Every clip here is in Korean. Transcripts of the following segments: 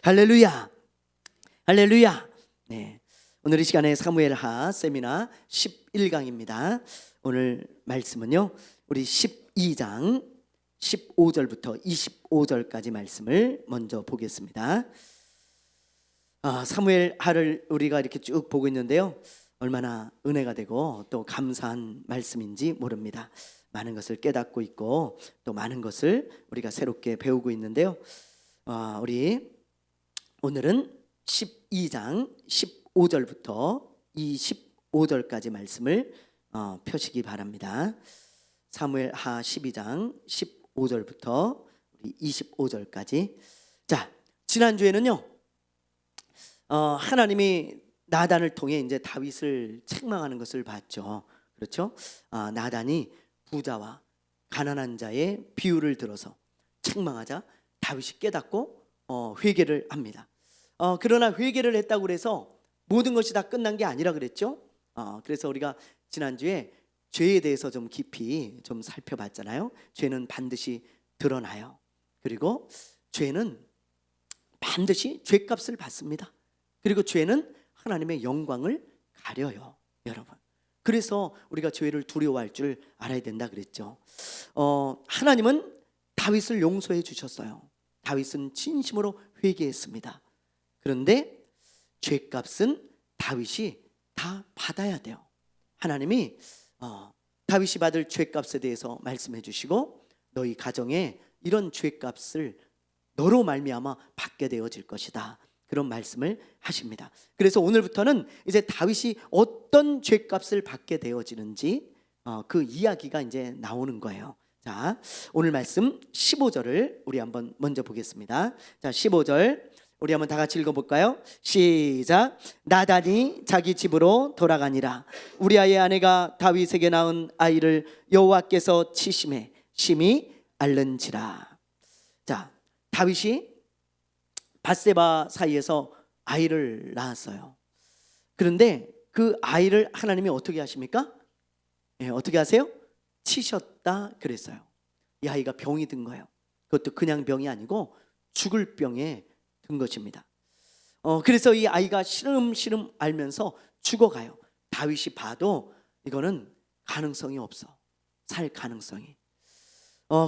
할렐루야, 할렐루야. 네, 오늘 이 시간에 사무엘하 세미나 11강입니다. 오늘 말씀은요, 우리 12장 15절부터 25절까지 말씀을 먼저 보겠습니다. 사무엘하를 우리가 이렇게 쭉 보고 있는데요, 얼마나 은혜가 되고 또 감사한 말씀인지 모릅니다. 많은 것을 깨닫고 있고 또 많은 것을 우리가 새롭게 배우고 있는데요, 우리 오늘은 12장 15절부터 25절까지 말씀을 펴시기 바랍니다. 사무엘하 12장 15절부터 25절까지. 자, 지난주에는요, 하나님이 나단을 통해 이제 다윗을 책망하는 것을 봤죠. 그렇죠? 나단이 부자와 가난한 자의 비유를 들어서 책망하자 다윗이 깨닫고 회개를 합니다. 그러나 회개를 했다고 해서 모든 것이 다 끝난 게 아니라 그랬죠. 그래서 우리가 지난주에 죄에 대해서 좀 깊이 좀 살펴봤잖아요. 죄는 반드시 드러나요. 그리고 죄는 반드시 죄값을 받습니다. 그리고 죄는 하나님의 영광을 가려요, 여러분. 그래서 우리가 죄를 두려워할 줄 알아야 된다 그랬죠. 하나님은 다윗을 용서해 주셨어요. 다윗은 진심으로 회개했습니다. 그런데 죄값은 다윗이 다 받아야 돼요. 하나님이 다윗이 받을 죄값에 대해서 말씀해 주시고, 너희 가정에 이런 죄값을 너로 말미암아 받게 되어질 것이다, 그런 말씀을 하십니다. 그래서 오늘부터는 이제 다윗이 어떤 죄값을 받게 되어지는지 그 이야기가 이제 나오는 거예요. 자, 오늘 말씀 15절을 우리 한번 먼저 보겠습니다. 자, 15절 우리 한번 다 같이 읽어볼까요? 시작. 나단이 자기 집으로 돌아가니라. 우리아의 아내가 다윗에게 낳은 아이를 여호와께서 치심에 심히 앓는지라. 자, 다윗이 밧세바 사이에서 아이를 낳았어요. 그런데 그 아이를 하나님이 어떻게 하십니까? 어떻게 하세요? 치셨다 그랬어요. 이 아이가 병이 든 거예요. 그것도 그냥 병이 아니고 죽을 병에 든 것입니다. 그래서 이 아이가 시름시름 앓면서 죽어가요. 다윗이 봐도 이거는 가능성이 없어, 살 가능성이.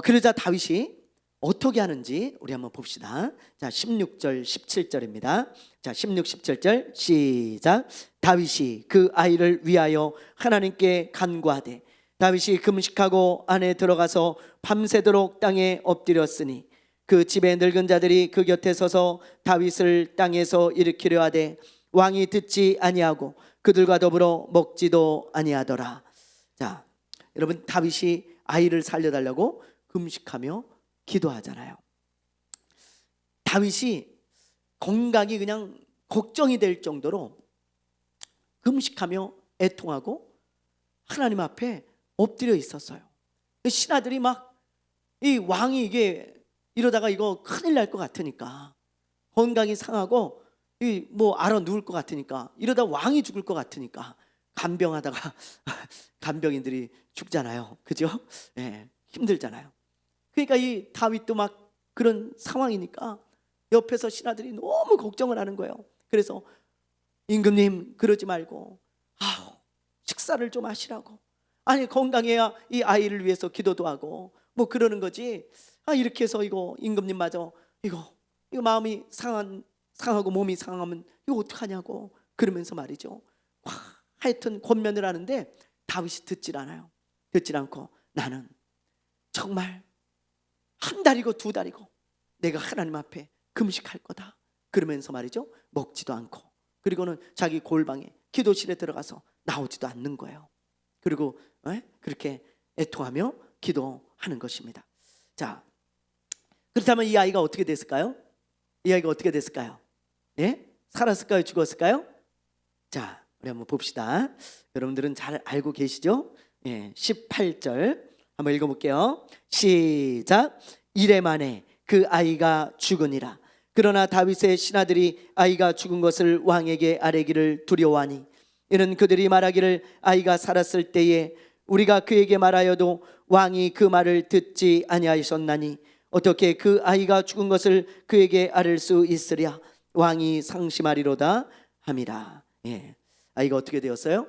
그러자 다윗이 어떻게 하는지 우리 한번 봅시다. 자, 16절 17절입니다. 자, 16, 17절 시작. 다윗이 그 아이를 위하여 하나님께 간구하되 다윗이 금식하고 안에 들어가서 밤새도록 땅에 엎드렸으니 그 집의 늙은 자들이 그 곁에 서서 다윗을 땅에서 일으키려 하되 왕이 듣지 아니하고 그들과 더불어 먹지도 아니하더라. 자, 여러분, 다윗이 아이를 살려달라고 금식하며 기도하잖아요. 다윗이 건강이 그냥 걱정이 될 정도로 금식하며 애통하고 하나님 앞에 엎드려 있었어요. 신하들이 막 이 왕이 이게 이러다가 이거 큰일 날 것 같으니까, 건강이 상하고 이 뭐 알아 누울 것 같으니까, 이러다 왕이 죽을 것 같으니까, 간병하다가 간병인들이 죽잖아요. 그죠? 네, 힘들잖아요. 그러니까 이 다윗도 막 그런 상황이니까 옆에서 신하들이 너무 걱정을 하는 거예요. 그래서 임금님 그러지 말고 식사를 좀 하시라고. 아니, 건강해야 이 아이를 위해서 기도도 하고 뭐 그러는 거지. 이렇게 해서 이거 임금님마저 이거 마음이 상하고 몸이 상하면 이거 어떡하냐고 그러면서 말이죠. 하여튼 권면을 하는데 다윗이 듣질 않아요. 듣질 않고 나는 정말 한 달이고 두 달이고 내가 하나님 앞에 금식할 거다 그러면서 말이죠, 먹지도 않고, 그리고는 자기 골방에 기도실에 들어가서 나오지도 않는 거예요. 그리고 그렇게 애통하며 기도하는 것입니다. 자, 그렇다면 이 아이가 어떻게 됐을까요? 이 아이가 어떻게 됐을까요? 살았을까요? 죽었을까요? 자, 우리 한번 봅시다. 여러분들은 잘 알고 계시죠? 18절 한번 읽어볼게요. 시작. 이레 만에 그 아이가 죽으니라. 그러나 다윗의 신하들이 아이가 죽은 것을 왕에게 아뢰기를 두려워하니 이는 그들이 말하기를 아이가 살았을 때에 우리가 그에게 말하여도 왕이 그 말을 듣지 아니하셨나니 어떻게 그 아이가 죽은 것을 그에게 아를 수 있으랴. 왕이 상심하리로다 함이라. 예. 아이가 어떻게 되었어요?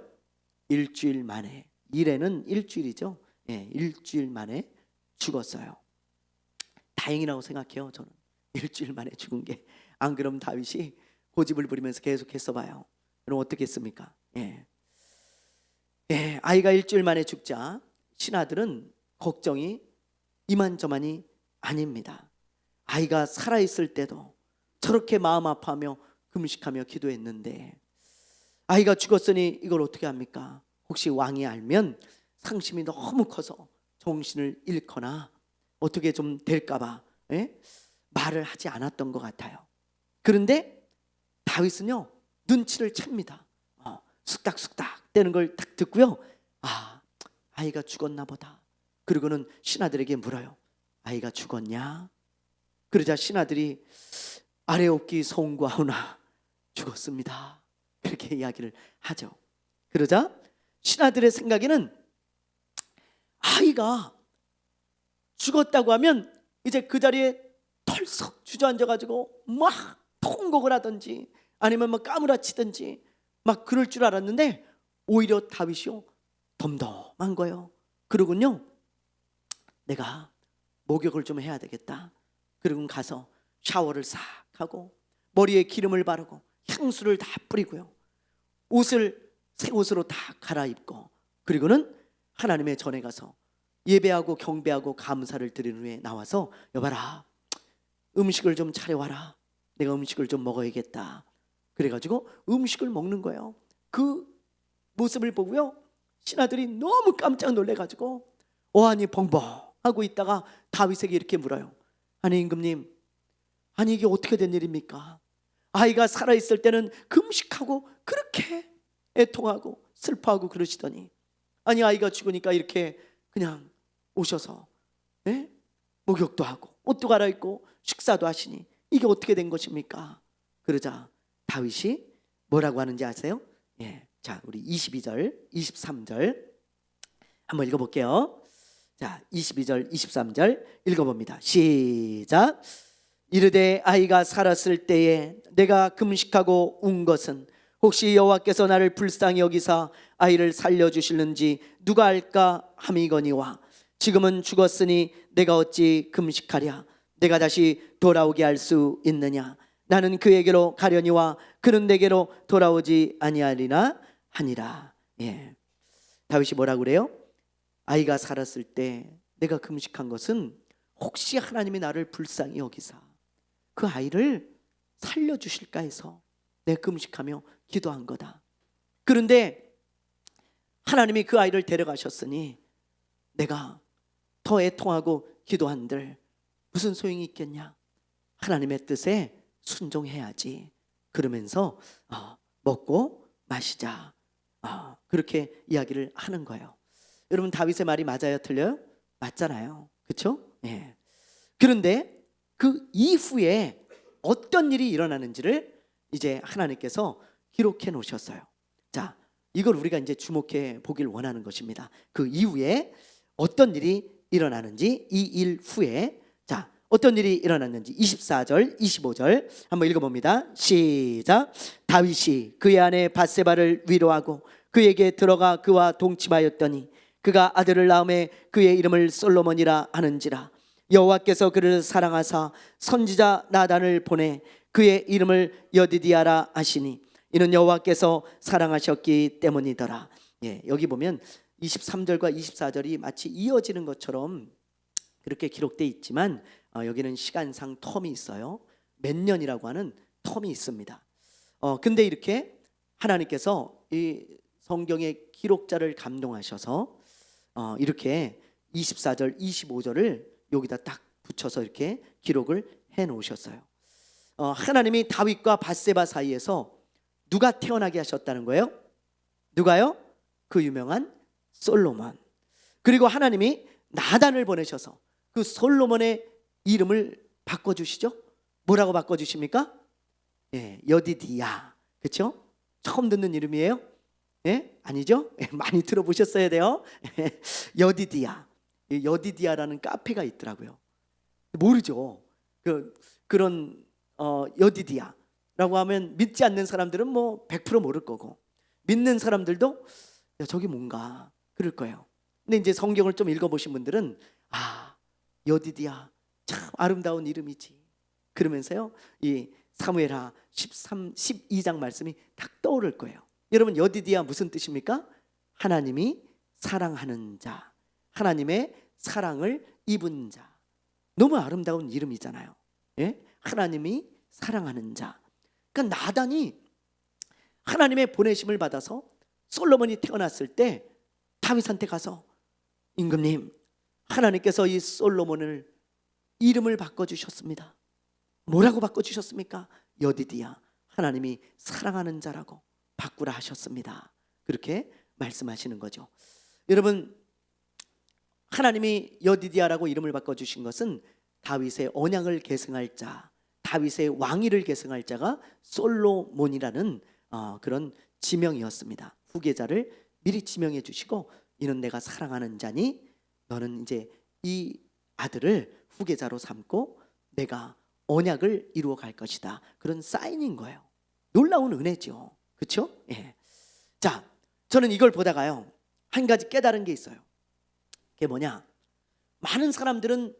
일주일 만에. 일에는 일주일이죠. 예, 일주일 만에 죽었어요. 다행이라고 생각해요. 저는 일주일 만에 죽은 게. 안 그럼 다윗이 고집을 부리면서 계속 했어봐요. 그럼 어떻게 했습니까? 예. 예, 아이가 일주일 만에 죽자 신하들은 걱정이 이만저만이 아닙니다. 아이가 살아있을 때도 저렇게 마음 아파하며 금식하며 기도했는데 아이가 죽었으니 이걸 어떻게 합니까? 혹시 왕이 알면 상심이 너무 커서 정신을 잃거나 어떻게 좀 될까봐 말을 하지 않았던 것 같아요. 그런데 다윗은요 눈치를 챕니다. 쑥닥쑥닥 떼는 걸 딱 듣고요, 아이가 죽었나 보다. 그리고는 신하들에게 물어요. 아이가 죽었냐? 그러자 신하들이 아래옵기 송구하오나 죽었습니다. 그렇게 이야기를 하죠. 그러자 신하들의 생각에는 아이가 죽었다고 하면 이제 그 자리에 털썩 주저앉아가지고 막 통곡을 하든지 아니면 막 까무라치든지 막 그럴 줄 알았는데 오히려 다윗이요 덤덤한 거예요. 그러군요, 내가 목욕을 좀 해야 되겠다. 그리고 가서 샤워를 싹 하고 머리에 기름을 바르고 향수를 다 뿌리고요, 옷을 새 옷으로 다 갈아입고 그리고는 하나님의 전에 가서 예배하고 경배하고 감사를 드린 후에 나와서 여봐라, 음식을 좀 차려와라. 내가 음식을 좀 먹어야겠다. 그래가지고 음식을 먹는 거예요. 그 모습을 보고요 신하들이 너무 깜짝 놀래가지고 어안이 벙벙하고 있다가 다윗에게 이렇게 물어요. 아니 임금님, 아니 이게 어떻게 된 일입니까? 아이가 살아있을 때는 금식하고 그렇게 애통하고 슬퍼하고 그러시더니 아니 아이가 죽으니까 이렇게 그냥 오셔서 목욕도 하고 옷도 갈아입고 식사도 하시니 이게 어떻게 된 것입니까? 그러자 다윗이 뭐라고 하는지 아세요? 예, 자 우리 22절 23절 한번 읽어볼게요. 자 22절 23절 읽어봅니다. 시작. 이르되 아이가 살았을 때에 내가 금식하고 운 것은 혹시 여호와께서 나를 불쌍히 여기사 아이를 살려주실는지 누가 알까 함이거니와 지금은 죽었으니 내가 어찌 금식하랴. 내가 다시 돌아오게 할 수 있느냐. 나는 그에게로 가려니와 그는 내게로 돌아오지 아니하리나 하니라. 예. 다윗이 뭐라고 그래요? 아이가 살았을 때 내가 금식한 것은 혹시 하나님이 나를 불쌍히 여기사 그 아이를 살려주실까 해서 내가 금식하며 기도한 거다. 그런데 하나님이 그 아이를 데려가셨으니 내가 더 애통하고 기도한들 무슨 소용이 있겠냐. 하나님의 뜻에 순종해야지. 그러면서 먹고 마시자, 그렇게 이야기를 하는 거예요. 여러분 다윗의 말이 맞아요 틀려요? 맞잖아요. 그렇죠? 예. 그런데 그 이후에 어떤 일이 일어나는지를 이제 하나님께서 기록해 놓으셨어요. 자, 이걸 우리가 이제 주목해 보길 원하는 것입니다. 그 이후에 어떤 일이 일어나는지, 이 일 후에 자 어떤 일이 일어났는지 24절 25절 한번 읽어봅니다. 시작. 다윗이 그의 아내 밧세바를 위로하고 그에게 들어가 그와 동침하였더니 그가 아들을 낳음에 그의 이름을 솔로몬이라 하는지라. 여호와께서 그를 사랑하사 선지자 나단을 보내 그의 이름을 여디디아라 하시니 이는 여호와께서 사랑하셨기 때문이더라. 예, 여기 보면 23절과 24절이 마치 이어지는 것처럼 그렇게 기록되어 있지만 여기는 시간상 텀이 있어요. 몇 년이라고 하는 텀이 있습니다. 근데 이렇게 하나님께서 이 성경의 기록자를 감동하셔서 이렇게 24절 25절을 여기다 딱 붙여서 이렇게 기록을 해 놓으셨어요. 하나님이 다윗과 밧세바 사이에서 누가 태어나게 하셨다는 거예요? 누가요? 그 유명한 솔로몬. 그리고 하나님이 나단을 보내셔서 그 솔로몬의 이름을 바꿔주시죠. 뭐라고 바꿔주십니까? 예, 여디디야. 그렇죠? 처음 듣는 이름이에요? 예? 아니죠? 예, 많이 들어보셨어야 돼요. 여디디야. 여디디야라는 카페가 있더라고요. 모르죠? 그런 여디디야. 라고 하면 믿지 않는 사람들은 뭐 100% 모를 거고, 믿는 사람들도 야, 저게 뭔가 그럴 거예요. 근데 이제 성경을 좀 읽어보신 분들은 여디디야 참 아름다운 이름이지 그러면서요, 이 사무엘하 12장 말씀이 딱 떠오를 거예요. 여러분, 여디디야 무슨 뜻입니까? 하나님이 사랑하는 자, 하나님의 사랑을 입은 자. 너무 아름다운 이름이잖아요. 예? 하나님이 사랑하는 자. 그러니까 나단이 하나님의 보내심을 받아서 솔로몬이 태어났을 때 다윗한테 가서, 임금님, 하나님께서 이 솔로몬을 이름을 바꿔주셨습니다. 뭐라고 바꿔주셨습니까? 여디디야, 하나님이 사랑하는 자라고 바꾸라 하셨습니다. 그렇게 말씀하시는 거죠. 여러분, 하나님이 여디디야라고 이름을 바꿔주신 것은 다윗의 언약을 계승할 자, 다윗의 왕위를 계승할 자가 솔로몬이라는 그런 지명이었습니다. 후계자를 미리 지명해 주시고, 이는 내가 사랑하는 자니 너는 이제 이 아들을 후계자로 삼고 내가 언약을 이루어 갈 것이다. 그런 사인인 거예요. 놀라운 은혜죠. 그렇죠? 예. 자, 저는 이걸 보다가요, 한 가지 깨달은 게 있어요. 그게 뭐냐? 많은 사람들은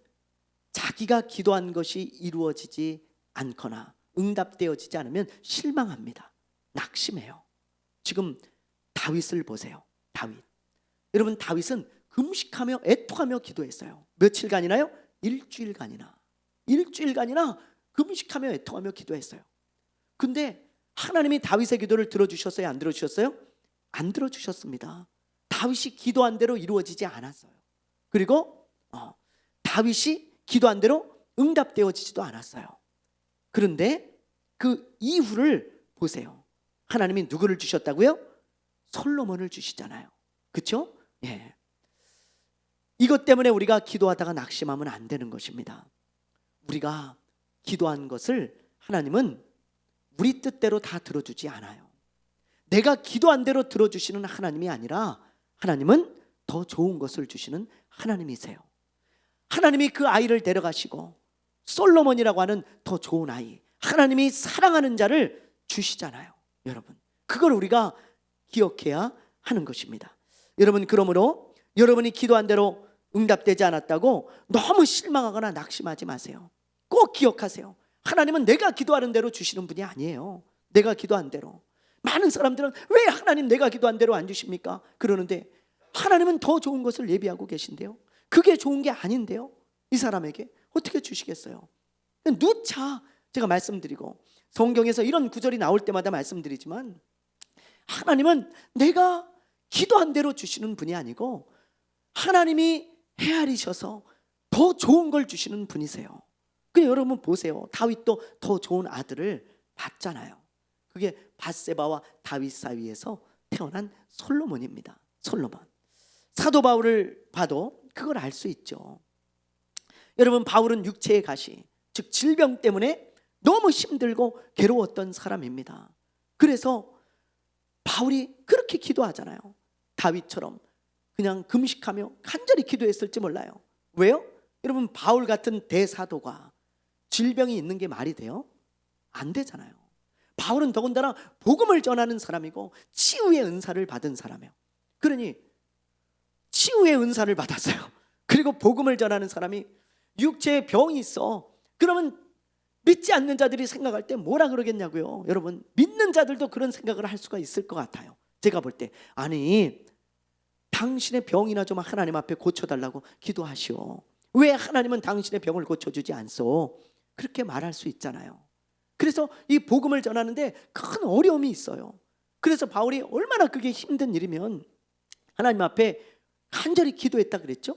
자기가 기도한 것이 이루어지지 않거나 응답되어지지 않으면 실망합니다. 낙심해요. 지금 다윗을 보세요. 다윗. 여러분, 다윗은 금식하며 애통하며 기도했어요. 며칠간이나요? 일주일간이나 금식하며 애통하며 기도했어요. 근데 하나님이 다윗의 기도를 들어주셨어요? 안 들어주셨어요? 안 들어주셨습니다. 다윗이 기도한 대로 이루어지지 않았어요. 그리고 다윗이 기도한 대로 응답되어지지도 않았어요. 그런데 그 이후를 보세요. 하나님이 누구를 주셨다고요? 솔로몬을 주시잖아요. 그렇죠? 예. 이것 때문에 우리가 기도하다가 낙심하면 안 되는 것입니다. 우리가 기도한 것을 하나님은 우리 뜻대로 다 들어주지 않아요. 내가 기도한 대로 들어주시는 하나님이 아니라 하나님은 더 좋은 것을 주시는 하나님이세요. 하나님이 그 아이를 데려가시고 솔로몬이라고 하는 더 좋은 아이, 하나님이 사랑하는 자를 주시잖아요. 여러분, 그걸 우리가 기억해야 하는 것입니다. 여러분, 그러므로 여러분이 기도한 대로 응답되지 않았다고 너무 실망하거나 낙심하지 마세요. 꼭 기억하세요. 하나님은 내가 기도하는 대로 주시는 분이 아니에요. 내가 기도한 대로. 많은 사람들은 왜 하나님 내가 기도한 대로 안 주십니까? 그러는데 하나님은 더 좋은 것을 예비하고 계신데요, 그게 좋은 게 아닌데요, 이 사람에게 어떻게 주시겠어요? 누차 제가 말씀드리고 성경에서 이런 구절이 나올 때마다 말씀드리지만, 하나님은 내가 기도한 대로 주시는 분이 아니고 하나님이 헤아리셔서 더 좋은 걸 주시는 분이세요. 그 여러분 보세요. 다윗도 더 좋은 아들을 받잖아요. 그게 밧세바와 다윗 사이에서 태어난 솔로몬입니다. 솔로몬. 사도 바울을 봐도 그걸 알 수 있죠. 여러분, 바울은 육체의 가시, 즉 질병 때문에 너무 힘들고 괴로웠던 사람입니다. 그래서 바울이 그렇게 기도하잖아요. 다윗처럼 그냥 금식하며 간절히 기도했을지 몰라요. 왜요? 여러분, 바울 같은 대사도가 질병이 있는 게 말이 돼요? 안 되잖아요. 바울은 더군다나 복음을 전하는 사람이고 치유의 은사를 받은 사람이에요. 그러니 치유의 은사를 받았어요. 그리고 복음을 전하는 사람이 육체에 병이 있어. 그러면 믿지 않는 자들이 생각할 때 뭐라 그러겠냐고요. 여러분, 믿는 자들도 그런 생각을 할 수가 있을 것 같아요. 제가 볼 때, 아니, 당신의 병이나 좀 하나님 앞에 고쳐달라고 기도하시오. 왜 하나님은 당신의 병을 고쳐주지 않소? 그렇게 말할 수 있잖아요. 그래서 이 복음을 전하는데 큰 어려움이 있어요. 그래서 바울이 얼마나 그게 힘든 일이면 하나님 앞에 간절히 기도했다 그랬죠.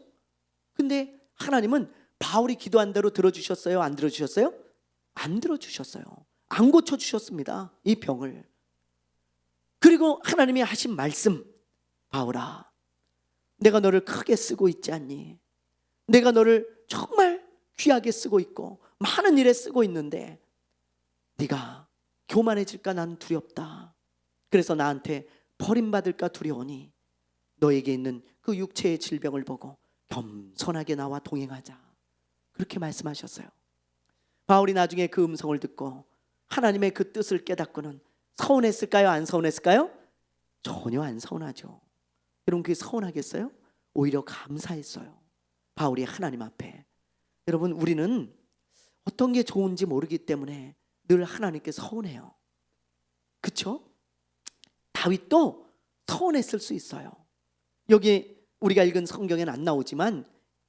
근데 하나님은 바울이 기도한 대로 들어주셨어요? 안 들어주셨어요? 안 들어주셨어요. 안 고쳐주셨습니다, 이 병을. 그리고 하나님이 하신 말씀, 바울아, 내가 너를 크게 쓰고 있지 않니? 내가 너를 정말 귀하게 쓰고 있고 많은 일에 쓰고 있는데 네가 교만해질까 난 두렵다. 그래서 나한테 버림받을까 두려우니 너에게 있는 그 육체의 질병을 보고 겸손하게 나와 동행하자. 그렇게 말씀하셨어요. 바울이 나중에 그 음성을 듣고 하나님의 그 뜻을 깨닫고는 서운했을까요? 안 서운했을까요? 전혀 안 서운하죠. 여러분 그게 서운하겠어요? 오히려 감사했어요. 바울이 하나님 앞에. 여러분 우리는 어떤 게 좋은지 모르기 때문에 늘 하나님께 서운해요. 그렇죠? 다윗도 서운했을 수 있어요. 여기 우리가 읽은 성경에는 안 나오지만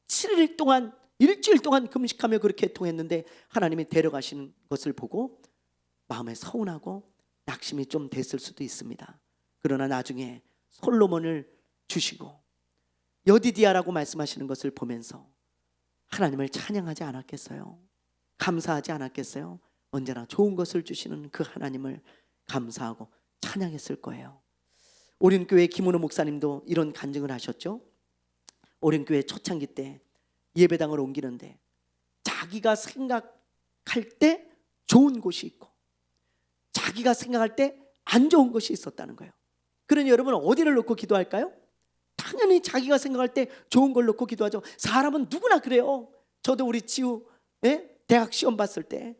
7일 동안 일주일 동안 금식하며 그렇게 통했는데 하나님이 데려가시는 것을 보고 마음에 서운하고 낙심이 좀 됐을 수도 있습니다. 그러나 나중에 솔로몬을 주시고 여디디아라고 말씀하시는 것을 보면서 하나님을 찬양하지 않았겠어요? 감사하지 않았겠어요? 언제나 좋은 것을 주시는 그 하나님을 감사하고 찬양했을 거예요. 오륜교회 김은호 목사님도 이런 간증을 하셨죠. 오륜교회 초창기 때 예배당을 옮기는데 자기가 생각할 때 좋은 곳이 있고 자기가 생각할 때 안 좋은 것이 있었다는 거예요. 그러니 여러분 어디를 놓고 기도할까요? 당연히 자기가 생각할 때 좋은 걸 놓고 기도하죠. 사람은 누구나 그래요. 저도 우리 지우 대학 시험 봤을 때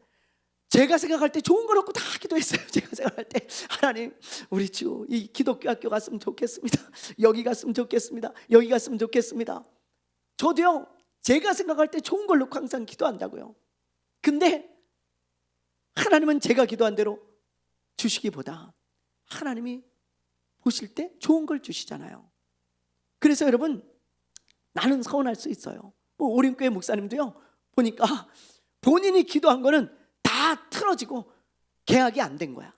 제가 생각할 때 좋은 걸 놓고 다 기도했어요. 제가 생각할 때 하나님 우리 지우 이 기독교 학교 갔으면 좋겠습니다. 여기 갔으면 좋겠습니다. 여기 갔으면 좋겠습니다. 저도요 제가 생각할 때 좋은 걸 놓고 항상 기도한다고요. 근데 하나님은 제가 기도한 대로 주시기보다 하나님이 보실 때 좋은 걸 주시잖아요. 그래서 여러분 나는 서운할 수 있어요. 오륜교회 목사님도요 보니까 본인이 기도한 거는 다 틀어지고 계약이 안 된 거야.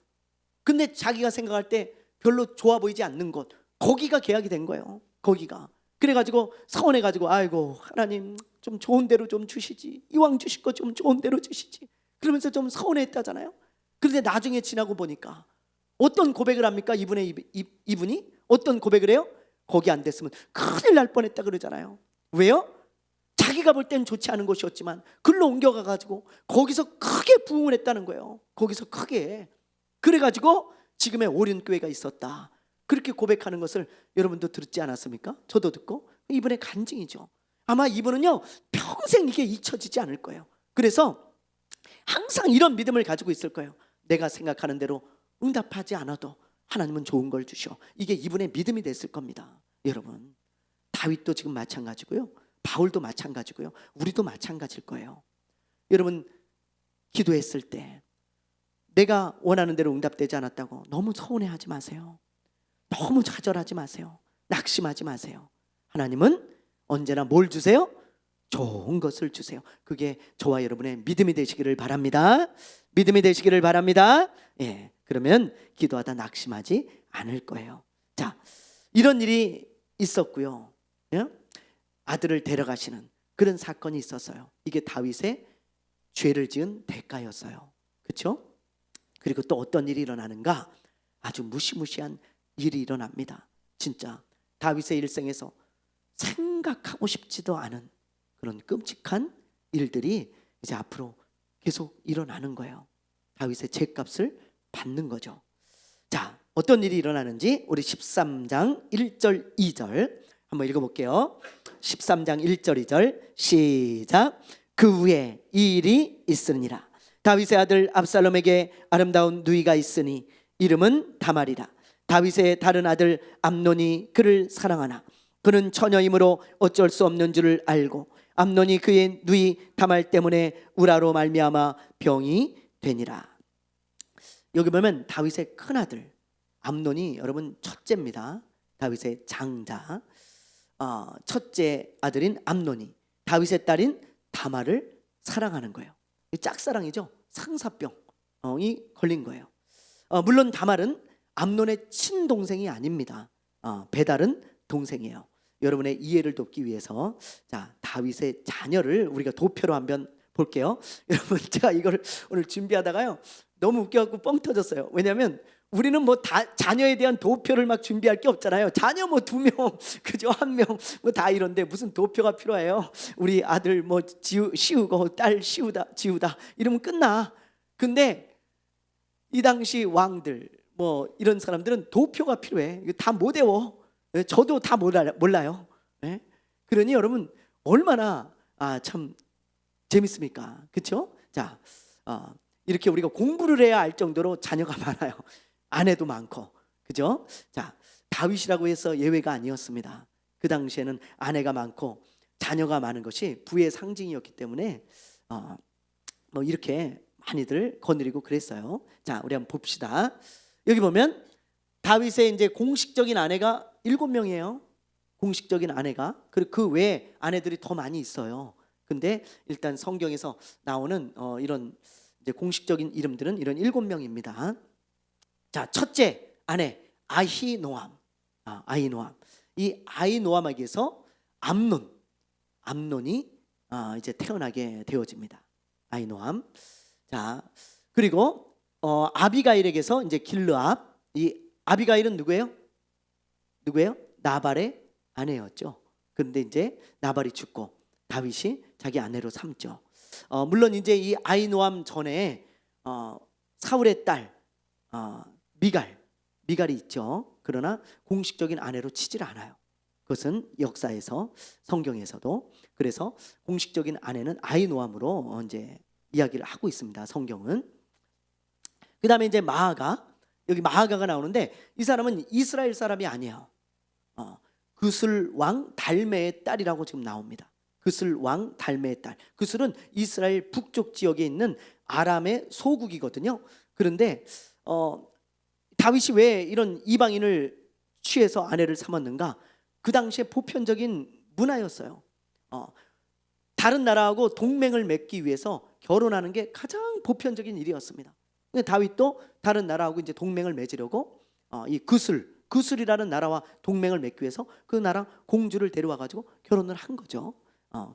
근데 자기가 생각할 때 별로 좋아 보이지 않는 곳 거기가 계약이 된 거예요. 거기가. 그래가지고 서운해가지고 아이고 하나님 좀 좋은 대로 좀 주시지, 이왕 주실 거 좀 좋은 대로 주시지, 그러면서 좀 서운했다잖아요. 그런데 나중에 지나고 보니까 어떤 고백을 합니까? 이분이 어떤 고백을 해요? 거기 안 됐으면 큰일 날 뻔했다 그러잖아요. 왜요? 자기가 볼 땐 좋지 않은 곳이었지만 글로 옮겨가가지고 거기서 크게 부흥을 했다는 거예요. 거기서 크게. 그래가지고 지금의 오륜교회가 있었다, 그렇게 고백하는 것을 여러분도 듣지 않았습니까? 저도 듣고. 이분의 간증이죠. 아마 이분은요 평생 이게 잊혀지지 않을 거예요. 그래서 항상 이런 믿음을 가지고 있을 거예요. 내가 생각하는 대로 응답하지 않아도 하나님은 좋은 걸 주셔. 이게 이분의 믿음이 됐을 겁니다. 여러분 다윗도 지금 마찬가지고요, 바울도 마찬가지고요, 우리도 마찬가지일 거예요. 여러분 기도했을 때 내가 원하는 대로 응답되지 않았다고 너무 서운해하지 마세요. 너무 좌절하지 마세요. 낙심하지 마세요. 하나님은 언제나 뭘 주세요? 좋은 것을 주세요. 그게 저와 여러분의 믿음이 되시기를 바랍니다. 믿음이 되시기를 바랍니다. 예, 그러면 기도하다 낙심하지 않을 거예요. 자, 이런 일이 있었고요. 예? 아들을 데려가시는 그런 사건이 있었어요. 이게 다윗의 죄를 지은 대가였어요. 그렇죠? 그리고 또 어떤 일이 일어나는가? 아주 무시무시한 일이 일어납니다. 진짜 다윗의 일생에서 생각하고 싶지도 않은 그런 끔찍한 일들이 이제 앞으로 계속 일어나는 거예요. 다윗의 죄값을 받는 거죠. 자, 어떤 일이 일어나는지 우리 13장 1절 2절 한번 읽어볼게요. 13장 1절 2절 시작. 그 후에 이 일이 있으니라. 다윗의 아들 압살롬에게 아름다운 누이가 있으니 이름은 다말이라. 다윗의 다른 아들 암논이 그를 사랑하나 그는 처녀이므로 어쩔 수 없는 줄을 알고 암논이 그의 누이 다말 때문에 우라로 말미암아 병이 되니라. 여기 보면 다윗의 큰아들 암논이 여러분 첫째입니다. 다윗의 장자, 첫째 아들인 암논이 다윗의 딸인 다말을 사랑하는 거예요. 짝사랑이죠. 상사병이 걸린 거예요. 물론 다말은 암논의 친동생이 아닙니다. 배달은 동생이에요. 여러분의 이해를 돕기 위해서 자, 다윗의 자녀를 우리가 도표로 한번 볼게요. 여러분 제가 이걸 오늘 준비하다가요 너무 웃겨갖고 뻥 터졌어요. 왜냐하면 우리는 뭐 다 자녀에 대한 도표를 막 준비할 게 없잖아요. 자녀 뭐 2명 그죠, 1명 뭐 다 이런데 무슨 도표가 필요해요. 우리 아들 뭐 시우고 딸 지우다 이러면 끝나. 근데 이 당시 왕들 뭐 이런 사람들은 도표가 필요해. 이거 다 못 외워. 저도 다 몰라요. 네? 그러니 여러분 얼마나 참 재밌습니까? 그렇죠? 자, 이렇게 우리가 공부를 해야 알 정도로 자녀가 많아요. 아내도 많고, 그죠? 자, 다윗이라고 해서 예외가 아니었습니다. 그 당시에는 아내가 많고 자녀가 많은 것이 부의 상징이었기 때문에 뭐 이렇게 많이들 거느리고 그랬어요. 자, 우리 한번 봅시다. 여기 보면 다윗의 이제 공식적인 아내가 7명이에요. 공식적인 아내가. 그리고 그 외에 아내들이 더 많이 있어요. 근데 일단 성경에서 나오는 이런 이제 공식적인 이름들은 이런 7명입니다. 자, 첫째 아내 아히노암. 아히노암. 이 아히노암에게서 암논이 이제 태어나게 되어집니다. 아히노암. 자, 그리고 아비가일에게서 이제 길르압. 이 아비가일은 누구예요? 나발의 아내였죠. 그런데 이제 나발이 죽고 다윗이 자기 아내로 삼죠. 물론 이제 이 아히노암 전에 사울의 딸 미갈이 있죠. 그러나 공식적인 아내로 치질 않아요. 그것은 역사에서 성경에서도. 그래서 공식적인 아내는 아히노암으로 이제 이야기를 하고 있습니다. 성경은. 그다음에 이제 여기 마아가가 나오는데 이 사람은 이스라엘 사람이 아니에요. 그슬 왕 달메의 딸이라고 지금 나옵니다. 그슬 왕 달메의 딸. 그슬은 이스라엘 북쪽 지역에 있는 아람의 소국이거든요. 그런데 다윗이 왜 이런 이방인을 취해서 아내를 삼았는가? 그 당시에 보편적인 문화였어요. 다른 나라하고 동맹을 맺기 위해서 결혼하는 게 가장 보편적인 일이었습니다. 다윗도 다른 나라하고 이제 동맹을 맺으려고 이 그슬이라는 나라와 동맹을 맺기 위해서 그 나라 공주를 데려와 가지고 결혼을 한 거죠.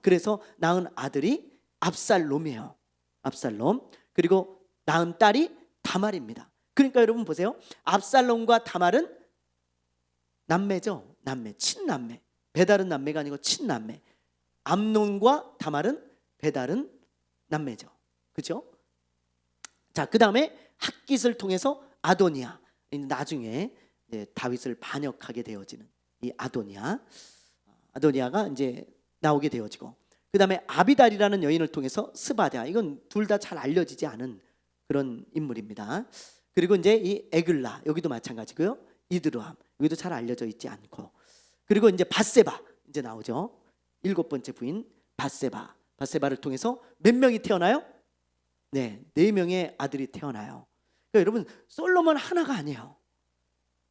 그래서 낳은 아들이 압살롬이에요. 압살롬. 그리고 낳은 딸이 다말입니다. 그러니까 여러분 보세요. 압살롬과 다말은 남매죠. 친남매. 배달은 남매가 아니고 친남매. 암논과 다말은 배달은 남매죠. 그렇죠? 자, 그다음에 핫깃을 통해서 아도니아. 나중에 이제 다윗을 반역하게 되어지는 이 아도니아가 이제 나오게 되어지고, 그다음에 아비달이라는 여인을 통해서 스바랴. 이건 둘 다 잘 알려지지 않은 그런 인물입니다. 그리고 이제 이 에글라, 여기도 마찬가지고요. 이드르함, 여기도 잘 알려져 있지 않고, 그리고 이제 바세바 이제 나오죠. 7번째 부인 바세바를 통해서 몇 명이 태어나요? 네, 4명의 아들이 태어나요. 그러니까 여러분, 솔로몬 하나가 아니에요.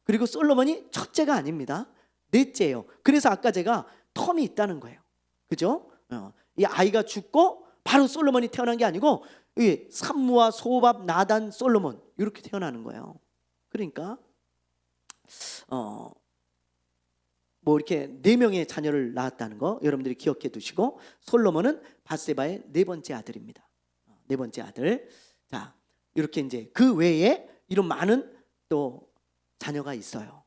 그리고 솔로몬이 첫째가 아닙니다. 넷째예요. 그래서 아까 제가 텀이 있다는 거예요. 그죠? 이 아이가 죽고 바로 솔로몬이 태어난 게 아니고 이 삼무와 소밥, 나단, 솔로몬 이렇게 태어나는 거예요. 그러니까 뭐 이렇게 4명의 자녀를 낳았다는 거 여러분들이 기억해 두시고, 솔로몬은 바세바의 4번째 아들입니다. 4번째 아들. 자, 이렇게 이제 그 외에 이런 많은 또 자녀가 있어요.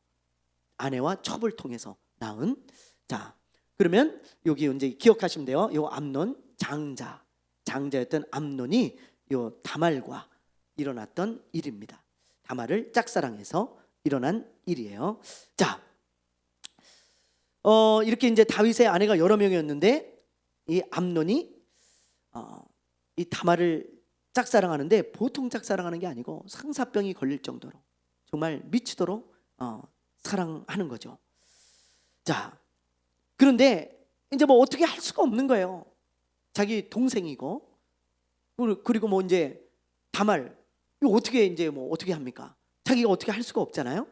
아내와 첩을 통해서 낳은. 자, 그러면 여기 이제 기억하시면 돼요. 요 암논 장자였던 암논이 요 다말과 일어났던 일입니다. 다말을 짝사랑해서 일어난 일이에요. 자, 이렇게 이제 다윗의 아내가 여러 명이었는데 이 암논이 이 다말을 짝사랑하는데 보통 짝사랑하는 게 아니고 상사병이 걸릴 정도로 정말 미치도록 사랑하는 거죠. 자, 그런데 이제 뭐 어떻게 할 수가 없는 거예요. 자기 동생이고, 그리고 뭐 이제 다말 이거 어떻게 이제 뭐 어떻게 합니까? 자기가 어떻게 할 수가 없잖아요.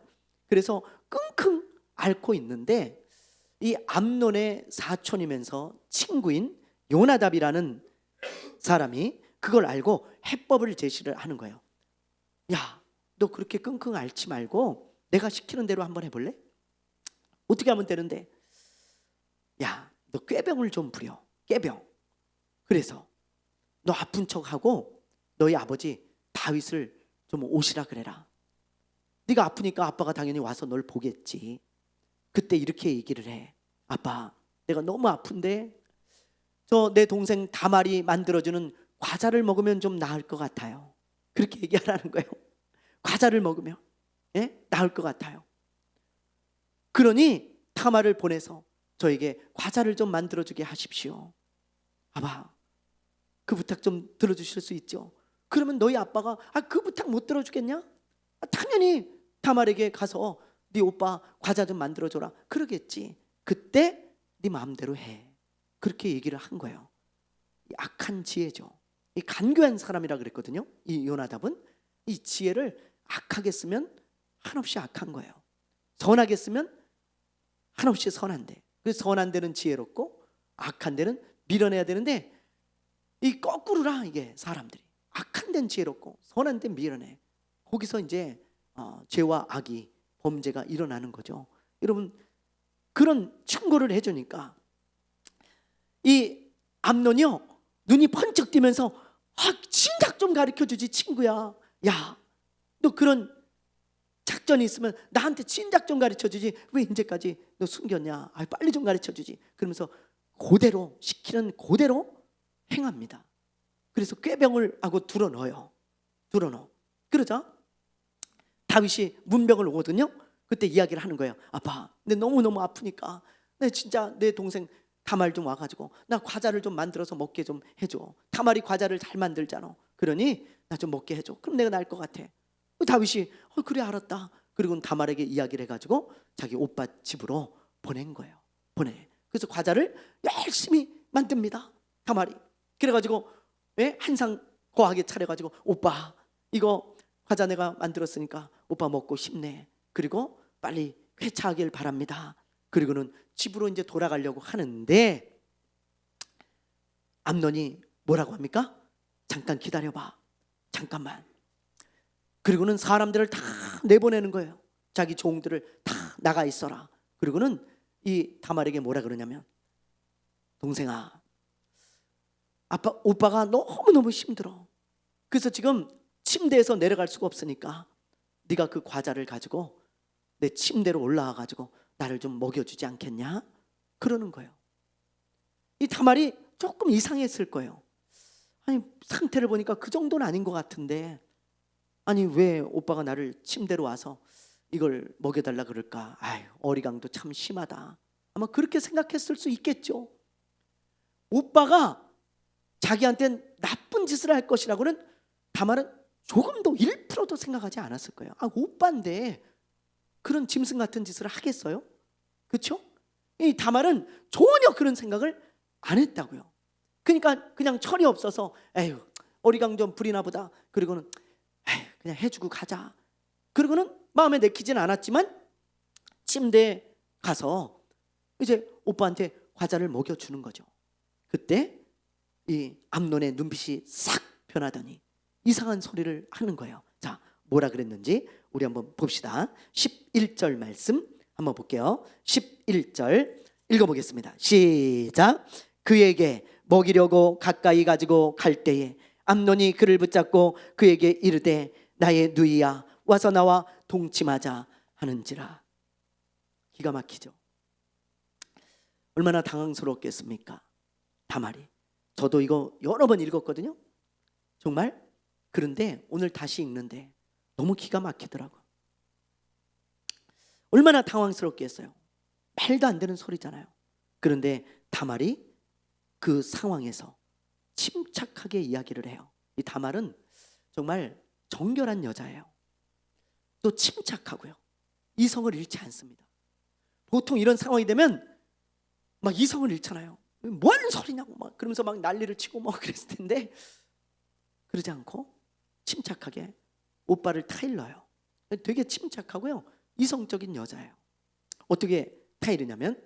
그래서 끙끙 앓고 있는데 이 암논의 사촌이면서 친구인 요나답이라는 사람이 그걸 알고 해법을 제시를 하는 거예요. 야, 너 그렇게 끙끙 앓지 말고 내가 시키는 대로 한번 해볼래? 어떻게 하면 되는데? 야, 너 꾀병을 좀 부려. 꾀병. 그래서 너 아픈 척하고 너희 아버지 다윗을 좀 오시라 그래라. 네가 아프니까 아빠가 당연히 와서 널 보겠지. 그때 이렇게 얘기를 해. 아빠, 내가 너무 아픈데 저 내 동생 다말이 만들어주는 과자를 먹으면 좀 나을 것 같아요. 그렇게 얘기하라는 거예요. 과자를 먹으면 나을 것 같아요. 그러니 다말을 보내서 저에게 과자를 좀 만들어주게 하십시오. 아빠, 그 부탁 좀 들어주실 수 있죠? 그러면 너희 아빠가 그 부탁 못 들어주겠냐? 당연히 다말에게 가서 네 오빠 과자 좀 만들어줘라 그러겠지. 그때 네 마음대로 해. 그렇게 얘기를 한 거예요. 악한 지혜죠. 이 간교한 사람이라 그랬거든요. 이 요나답은 이 지혜를 악하게 쓰면 한없이 악한 거예요. 선하게 쓰면 한없이 선한데, 그 선한 데는 지혜롭고 악한 데는 밀어내야 되는데 이 거꾸로라. 이게 사람들이 악한 데는 지혜롭고 선한 데는 밀어내. 거기서 이제 죄와 악이, 범죄가 일어나는 거죠. 여러분, 그런 충고를 해주니까 이 암논이요 눈이 번쩍 뜨면서 진작 좀 가르쳐주지 친구야. 야, 너 그런 작전이 있으면 나한테 진작 좀 가르쳐주지 왜 이제까지 너 숨겼냐. 빨리 좀 가르쳐주지. 그러면서 그대로 시키는 그대로 행합니다. 그래서 꾀병을 하고 둘러넣어요. 둘러넣어. 그러자 다윗이 문병을 오거든요. 그때 이야기를 하는 거예요. 아빠, 내 너무너무 아프니까 내 진짜 내 동생 다말 좀 와가지고 나 과자를 좀 만들어서 먹게 좀 해줘. 다말이 과자를 잘 만들잖아. 그러니 나 좀 먹게 해줘. 그럼 내가 나을 것 같아. 다윗이 그래 알았다. 그리고 다말에게 이야기를 해가지고 자기 오빠 집으로 보낸 거예요. 보내. 그래서 과자를 열심히 만듭니다. 다말이. 그래가지고 한상 거하게 차려가지고 오빠 이거 과자 내가 만들었으니까 오빠 먹고 싶네. 그리고 빨리 회차하길 바랍니다. 그리고는 집으로 이제 돌아가려고 하는데 암논이 뭐라고 합니까? 잠깐 기다려봐. 잠깐만. 그리고는 사람들을 다 내보내는 거예요. 자기 종들을 다 나가 있어라. 그리고는 이 다말에게 뭐라 그러냐면 동생아, 오빠가 너무너무 힘들어. 그래서 지금 침대에서 내려갈 수가 없으니까 네가 그 과자를 가지고 내 침대로 올라와 가지고 나를 좀 먹여주지 않겠냐? 그러는 거예요. 이 다말이 조금 이상했을 거예요. 아니 상태를 보니까 그 정도는 아닌 것 같은데 아니 왜 오빠가 나를 침대로 와서 이걸 먹여달라 그럴까? 어리광도 참 심하다. 아마 그렇게 생각했을 수 있겠죠. 오빠가 자기한테 나쁜 짓을 할 것이라고는 다말은 조금도 1%도 생각하지 않았을 거예요. 오빠인데 그런 짐승 같은 짓을 하겠어요? 그렇죠? 이 다말은 전혀 그런 생각을 안 했다고요. 그러니까 그냥 철이 없어서 어리광 좀 부리나 보다. 그리고는 그냥 해주고 가자. 그리고는 마음에 내키진 않았지만 침대에 가서 이제 오빠한테 과자를 먹여주는 거죠. 그때 이 암논의 눈빛이 싹 변하더니 이상한 소리를 하는 거예요. 자, 뭐라 그랬는지 우리 한번 봅시다. 11절 말씀 한번 볼게요. 11절 읽어보겠습니다. 시작. 그에게 먹이려고 가까이 가지고 갈 때에 암논이 그를 붙잡고 그에게 이르되 나의 누이야 와서 나와 동침하자 하는지라. 기가 막히죠. 얼마나 당황스럽겠습니까? 다말이. 저도 이거 여러 번 읽었거든요. 정말. 그런데 오늘 다시 읽는데 너무 기가 막히더라고요. 얼마나 당황스럽겠어요. 말도 안 되는 소리잖아요. 그런데 다말이 그 상황에서 침착하게 이야기를 해요. 이 다말은 정말 정결한 여자예요. 또 침착하고요. 이성을 잃지 않습니다. 보통 이런 상황이 되면 막 이성을 잃잖아요. 뭐 하는 소리냐고 막 그러면서 막 난리를 치고 막 그랬을 텐데 그러지 않고 침착하게 오빠를 타일러요. 되게 침착하고요. 이성적인 여자예요. 어떻게 타이르냐면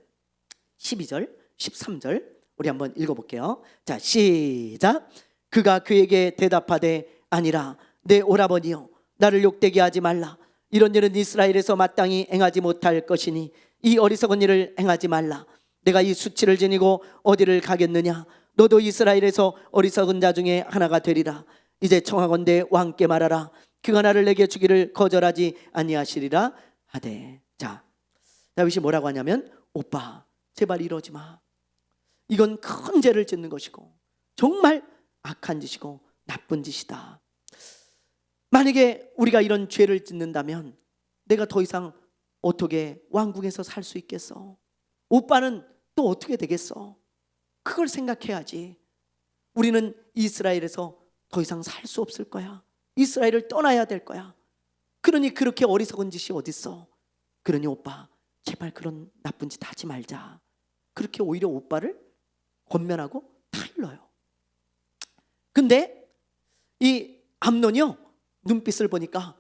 12절, 13절 우리 한번 읽어볼게요. 자, 시작. 그가 그에게 대답하되 아니라 내 오라버니여 나를 욕되게 하지 말라. 이런 일은 이스라엘에서 마땅히 행하지 못할 것이니 이 어리석은 일을 행하지 말라. 내가 이 수치를 지니고 어디를 가겠느냐. 너도 이스라엘에서 어리석은 자 중에 하나가 되리라. 이제 청하건대 왕께 말하라. 그가 나를 내게 주기를 거절하지 아니하시리라 하되. 자, 다윗이 뭐라고 하냐면 오빠 제발 이러지 마. 이건 큰 죄를 짓는 것이고 정말 악한 짓이고 나쁜 짓이다. 만약에 우리가 이런 죄를 짓는다면 내가 더 이상 어떻게 왕궁에서 살 수 있겠어? 오빠는 또 어떻게 되겠어? 그걸 생각해야지. 우리는 이스라엘에서 더 이상 살 수 없을 거야. 이스라엘을 떠나야 될 거야. 그러니 그렇게 어리석은 짓이 어딨어. 그러니 오빠 제발 그런 나쁜 짓 하지 말자. 그렇게 오히려 오빠를 권면하고 타일러요. 근데 이 암논이요, 눈빛을 보니까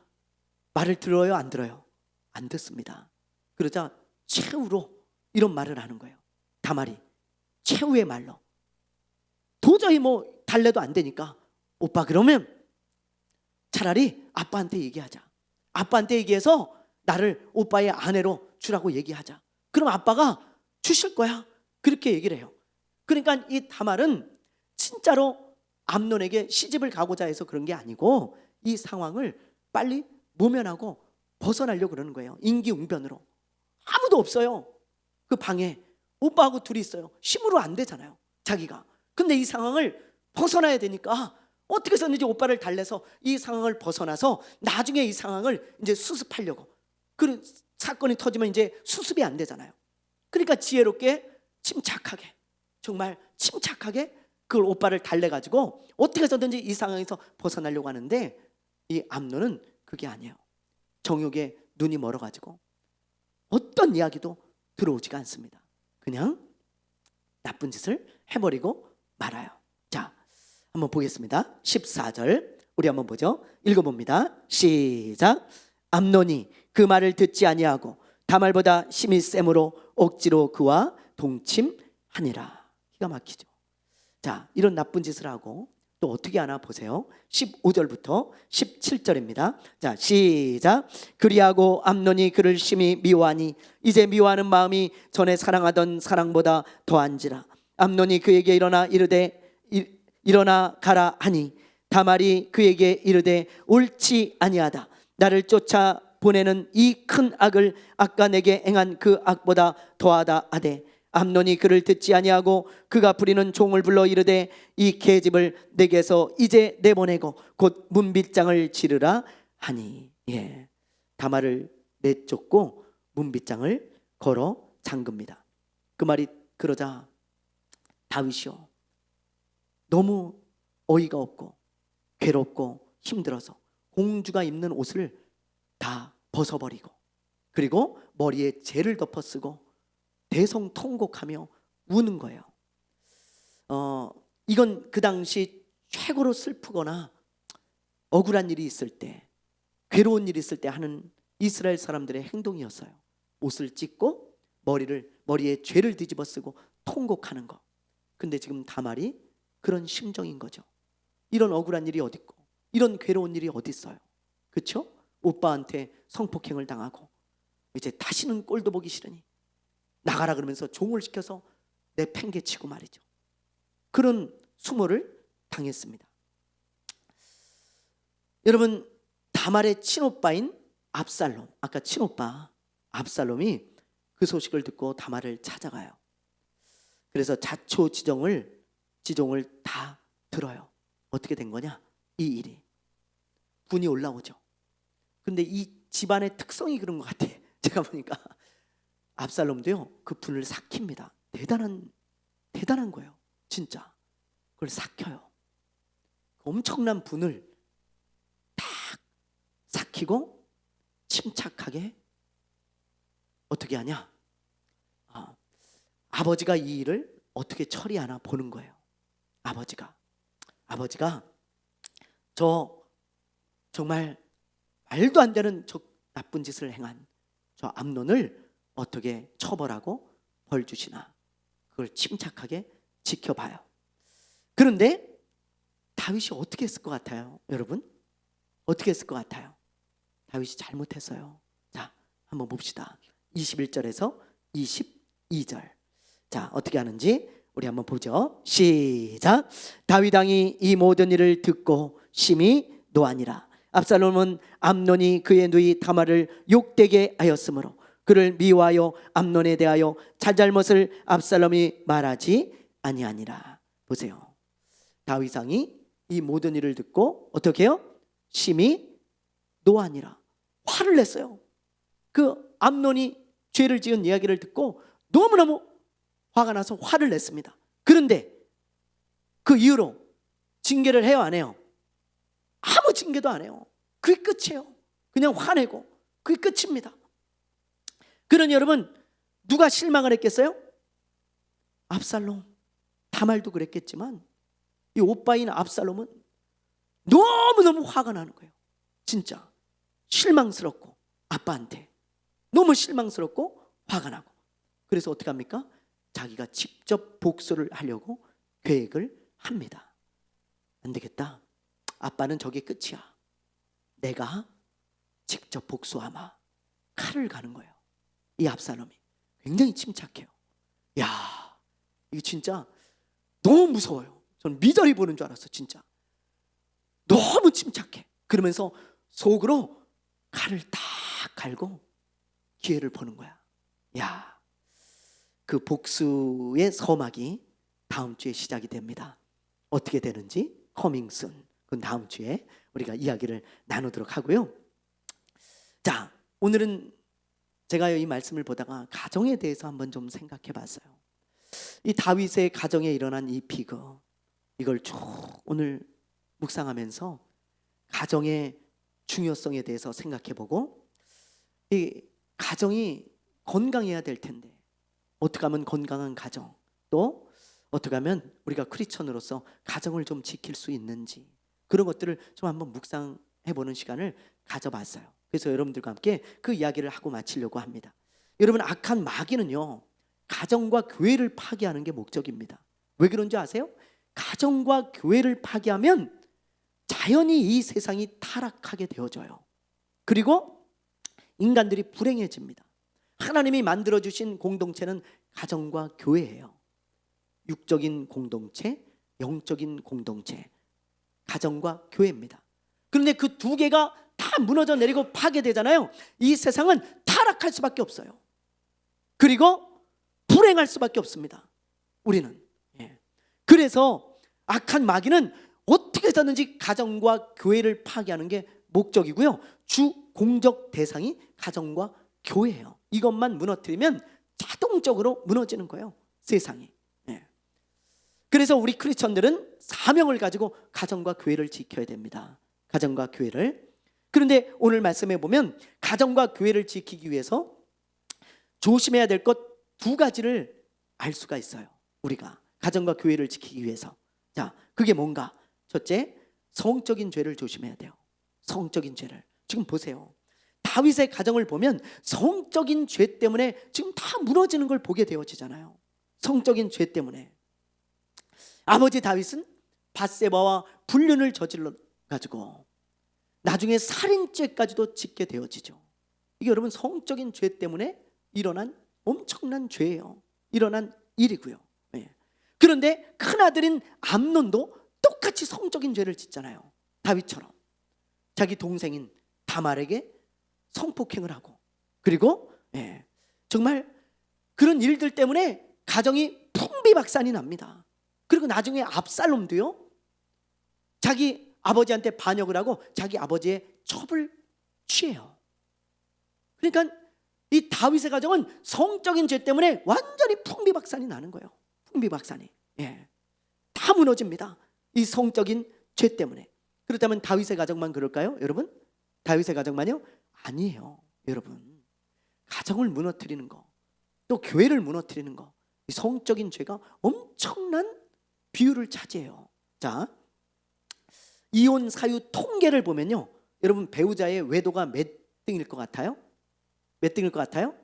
말을 들어요, 안 들어요? 안 듣습니다. 그러자 최후로 이런 말을 하는 거예요. 다말이 최후의 말로, 도저히 뭐 달래도 안 되니까 오빠 그러면 차라리 아빠한테 얘기하자. 아빠한테 얘기해서 나를 오빠의 아내로 주라고 얘기하자. 그럼 아빠가 주실 거야. 그렇게 얘기를 해요. 그러니까 이 다말은 진짜로 암논에게 시집을 가고자 해서 그런 게 아니고 이 상황을 빨리 모면하고 벗어나려고 그러는 거예요. 임기응변으로. 아무도 없어요. 그 방에 오빠하고 둘이 있어요. 힘으로 안 되잖아요, 자기가. 근데 이 상황을 벗어나야 되니까 어떻게 해서든지 오빠를 달래서 이 상황을 벗어나서 나중에 이 상황을 이제 수습하려고. 그 사건이 터지면 이제 수습이 안 되잖아요. 그러니까 지혜롭게 침착하게, 정말 침착하게 그걸 오빠를 달래가지고 어떻게 해서든지 이 상황에서 벗어나려고 하는데 이 암논은 그게 아니에요. 정욕에 눈이 멀어가지고 어떤 이야기도 들어오지가 않습니다. 그냥 나쁜 짓을 해버리고 말아요. 자, 한번 보겠습니다. 14절 우리 한번 보죠. 읽어봅니다. 시작. 암논이 그 말을 듣지 아니하고 다말보다 심히 셈으로 억지로 그와 동침하니라. 기가 막히죠. 자, 이런 나쁜 짓을 하고 또 어떻게 하나 보세요. 15절부터 17절입니다. 자, 시작. 그리하고 암논이 그를 심히 미워하니 이제 미워하는 마음이 전에 사랑하던 사랑보다 더한지라. 암논이 그에게 일어나 가라 하니 다말이 그에게 이르되 옳지 아니하다. 나를 쫓아 보내는 이 큰 악을 아까 내게 행한 그 악보다 더하다 하되 암논이 그를 듣지 아니하고 그가 부리는 종을 불러 이르되 이 계집을 내게서 이제 내보내고 곧 문빗장을 지르라 하니. 예, 다말을 내쫓고 문빗장을 걸어 잠깁니다. 그 말이 그러자 다윗이요, 너무 어이가 없고 괴롭고 힘들어서 공주가 입는 옷을 다 벗어버리고 그리고 머리에 재를 덮어쓰고 대성통곡하며 우는 거예요. 이건 그 당시 최고로 슬프거나 억울한 일이 있을 때, 괴로운 일이 있을 때 하는 이스라엘 사람들의 행동이었어요. 옷을 찢고 머리에 죄를 뒤집어 쓰고 통곡하는 거. 근데 지금 다말이 그런 심정인 거죠. 이런 억울한 일이 어디 있고 이런 괴로운 일이 어디 있어요. 그렇죠? 오빠한테 성폭행을 당하고 이제 다시는 꼴도 보기 싫으니 나가라 그러면서 종을 시켜서 내팽개치고 말이죠. 그런 수모를 당했습니다. 여러분, 다말의 친오빠인 압살롬, 아까 친오빠 압살롬이 그 소식을 듣고 다말을 찾아가요. 그래서 자초지종을 다 들어요. 어떻게 된 거냐? 이 일이 분이 올라오죠. 근데 이 집안의 특성이 그런 것 같아. 제가 보니까 압살롬도요 그 분을 삭힙니다. 대단한 거예요. 진짜 그걸 삭혀요. 엄청난 분을 딱 삭히고 침착하게 어떻게 하냐? 아버지가 이 일을 어떻게 처리하나 보는 거예요. 아버지가 저 정말 말도 안 되는 저 나쁜 짓을 행한 저 암논을 어떻게 처벌하고 벌 주시나, 그걸 침착하게 지켜봐요. 그런데 다윗이 어떻게 했을 것 같아요? 여러분, 어떻게 했을 것 같아요? 다윗이 잘못했어요. 자, 한번 봅시다. 21절에서 22절. 자, 어떻게 하는지 우리 한번 보죠. 시작. 다윗 왕이 이 모든 일을 듣고 심히 노하니라. 압살롬은 암논이 그의 누이 다말을 욕되게 하였으므로 그를 미워하여 암논에 대하여 자잘못을 압살롬이 말하지 아니하니라. 보세요. 다윗 왕이 이 모든 일을 듣고 어떻게 해요? 심히 노하니라. 화를 냈어요. 그 암논이 죄를 지은 이야기를 듣고 너무너무 화가 나서 화를 냈습니다. 그런데 그 이후로 징계를 해요, 안 해요? 아무 징계도 안 해요. 그게 끝이에요. 그냥 화내고 그게 끝입니다. 그러니 여러분, 누가 실망을 했겠어요? 압살롬. 다말도 그랬겠지만 이 오빠인 압살롬은 너무너무 화가 나는 거예요. 진짜 실망스럽고, 아빠한테 너무 실망스럽고 화가 나고, 그래서 어떻게 합니까? 자기가 직접 복수를 하려고 계획을 합니다. 안 되겠다, 아빠는 저게 끝이야, 내가 직접 복수하마. 칼을 가는 거예요. 이 압살롬이 굉장히 침착해요. 야, 이게 진짜 너무 무서워요. 저는 미저리 보는 줄 알았어. 진짜 너무 침착해. 그러면서 속으로 칼을 딱 갈고 기회를 보는 거야. 야, 그 복수의 서막이 다음 주에 시작이 됩니다. 어떻게 되는지 커밍 순, 그건 다음 주에 우리가 이야기를 나누도록 하고요. 자, 오늘은 제가 이 말씀을 보다가 가정에 대해서 한번 좀 생각해 봤어요. 이 다윗의 가정에 일어난 이 비극, 이걸 쭉 오늘 묵상하면서 가정의 중요성에 대해서 생각해 보고, 이 가정이 건강해야 될 텐데 어떻게 하면 건강한 가정, 또 어떻게 하면 우리가 크리스천으로서 가정을 좀 지킬 수 있는지, 그런 것들을 좀 한번 묵상해 보는 시간을 가져봤어요. 그래서 여러분들과 함께 그 이야기를 하고 마치려고 합니다. 여러분, 악한 마귀는요, 가정과 교회를 파괴하는 게 목적입니다. 왜 그런지 아세요? 가정과 교회를 파괴하면 자연히 이 세상이 타락하게 되어져요. 그리고 인간들이 불행해집니다. 하나님이 만들어주신 공동체는 가정과 교회예요. 육적인 공동체, 영적인 공동체, 가정과 교회입니다. 그런데 그 두 개가 다 무너져 내리고 파괴되잖아요. 이 세상은 타락할 수밖에 없어요. 그리고 불행할 수밖에 없습니다. 우리는. 그래서 악한 마귀는 어떻게 해서든지 가정과 교회를 파괴하는 게 목적이고요. 주 공적 대상이 가정과 교회예요. 이것만 무너뜨리면 자동적으로 무너지는 거예요, 세상이. 그래서 우리 크리스천들은 사명을 가지고 가정과 교회를 지켜야 됩니다. 가정과 교회를. 그런데 오늘 말씀해 보면 가정과 교회를 지키기 위해서 조심해야 될 것 두 가지를 알 수가 있어요. 우리가 가정과 교회를 지키기 위해서. 자, 그게 뭔가? 첫째, 성적인 죄를 조심해야 돼요. 성적인 죄를. 지금 보세요. 다윗의 가정을 보면 성적인 죄 때문에 지금 다 무너지는 걸 보게 되어지잖아요. 성적인 죄 때문에. 아버지 다윗은 밧세바와 불륜을 저질러 가지고 나중에 살인죄까지도 짓게 되어지죠. 이게 여러분 성적인 죄 때문에 일어난 엄청난 죄예요. 일어난 일이고요. 그런데 큰아들인 암논도 똑같이 성적인 죄를 짓잖아요. 다윗처럼 자기 동생인 다말에게 성폭행을 하고, 그리고 정말 그런 일들 때문에 가정이 풍비박산이 납니다. 그리고 나중에 압살롬도요, 자기 아버지한테 반역을 하고 자기 아버지의 첩을 취해요. 그러니까 이 다윗의 가정은 성적인 죄 때문에 완전히 풍비박산이 나는 거예요. 풍비박산이. 다 무너집니다. 이 성적인 죄 때문에. 그렇다면 다윗의 가정만 그럴까요, 여러분? 다윗의 가정만요? 아니에요, 여러분. 가정을 무너뜨리는 거, 또 교회를 무너뜨리는 거, 이 성적인 죄가 엄청난 비율을 차지해요. 자, 이혼 사유 통계를 보면요, 여러분 배우자의 외도가 몇 등일 것 같아요? 몇 등일 것 같아요?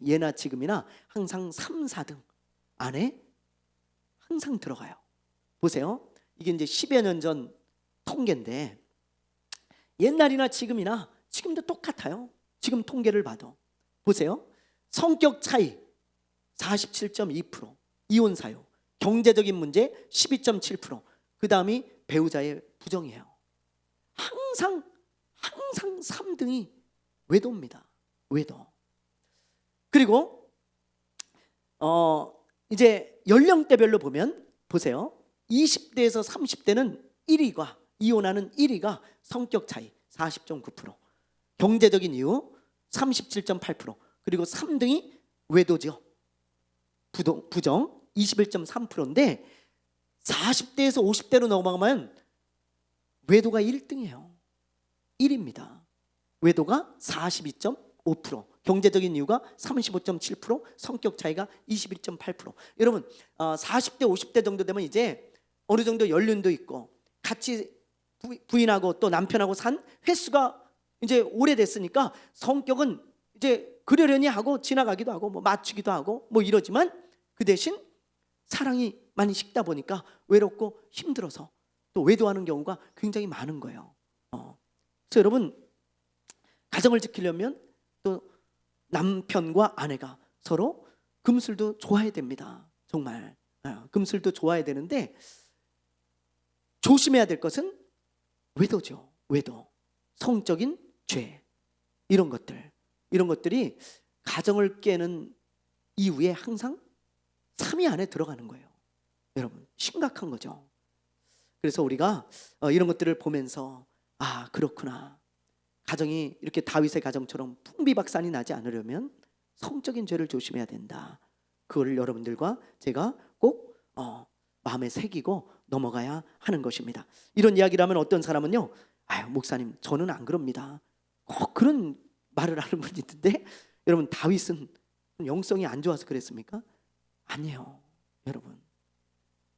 예나 지금이나 항상 3, 4등 안에 항상 들어가요. 보세요. 이게 이제 10여 년 전 통계인데 옛날이나 지금이나 지금도 똑같아요. 지금 통계를 봐도 보세요. 성격 차이 47.2%, 이혼 사유, 경제적인 문제 12.7%, 그 다음이 배우자의 부정이에요. 항상 3등이 외도입니다. 외도. 그리고 이제 연령대별로 보면 보세요. 20대에서 30대는 1위가, 이혼하는 1위가 성격 차이 40.9%, 경제적인 이유 37.8%, 그리고 3등이 외도죠. 부정 21.3%인데 40대에서 50대로 넘어가면 외도가 1등이에요. 1입니다. 외도가 42.5%, 경제적인 이유가 35.7%, 성격 차이가 21.8%. 여러분 40대 50대 정도 되면 이제 어느 정도 연륜도 있고 같이 부인하고 또 남편하고 산 횟수가 이제 오래됐으니까 성격은 이제 그러려니 하고 지나가기도 하고 뭐 맞추기도 하고 뭐 이러지만 그 대신 사랑이 많이 식다 보니까 외롭고 힘들어서 또 외도하는 경우가 굉장히 많은 거예요. 그래서 여러분 가정을 지키려면 또 남편과 아내가 서로 금술도 좋아야 됩니다. 정말 금술도 좋아야 되는데 조심해야 될 것은 외도죠. 외도, 성적인 죄, 이런 것들이 가정을 깨는 이후에 항상 3위 안에 들어가는 거예요. 여러분 심각한 거죠. 그래서 우리가 이런 것들을 보면서 아 그렇구나, 가정이 이렇게 다윗의 가정처럼 풍비박산이 나지 않으려면 성적인 죄를 조심해야 된다. 그거를 여러분들과 제가 꼭 마음에 새기고 넘어가야 하는 것입니다. 이런 이야기를 하면 어떤 사람은요, 아유 목사님 저는 안 그럽니다. 꼭 그런 말을 하는 분이 있는데, 여러분 다윗은 영성이 안 좋아서 그랬습니까? 아니에요. 여러분